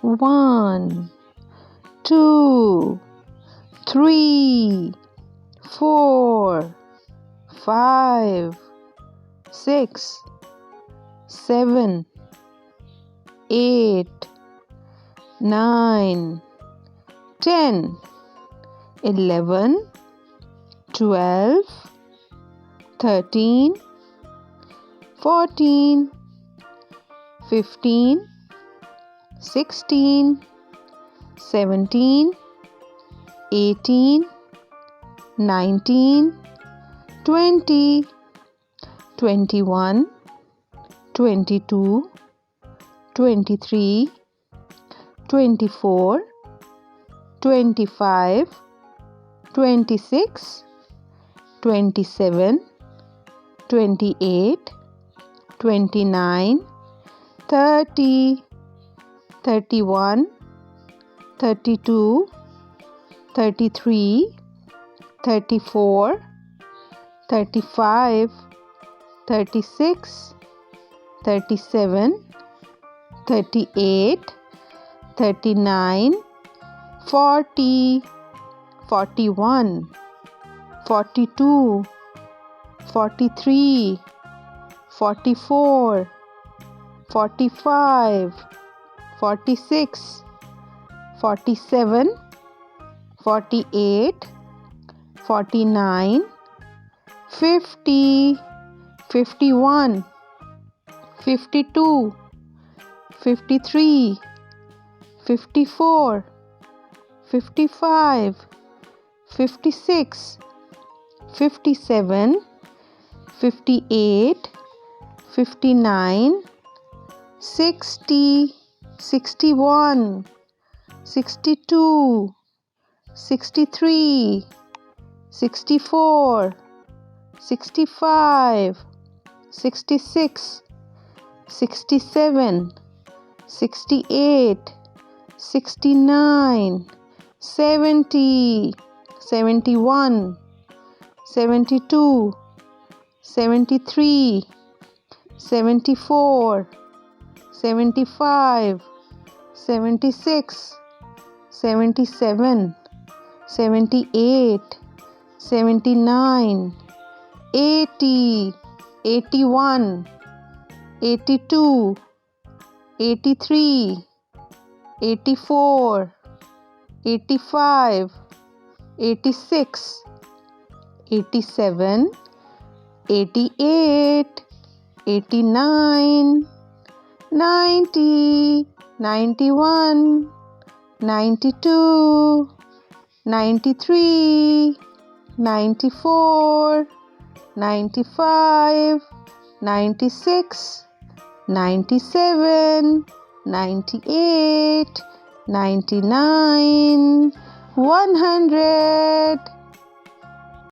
1, 2, 3, 4, 5, 6, 7, 8, 9, 10, 11, 12, 13, 14, 15, 16, 17, 18, 19, 20, 21, 22, 23, 24, 25, 26, 27, 28, 29, 30, 31, 32, 33, 34, 35, 36, 37, 38, 39, 40, 41, 42, 43, 44, 45, 46, 47, 48, 49, 50, 51, 52, 53, 54, 55, 56, 57, 58, 59, 60, 61, 62, 63, 64, 65, 66, 67, 68, 69, 70, 71, 72, 73, 74, 75, 76, 77, 78, 79, 80, 81, 82, 83, 84, 85, 86, 87, 88, 89, 90, 91, 92, 93, 94, 95, 96, 97, 98, 99, 100.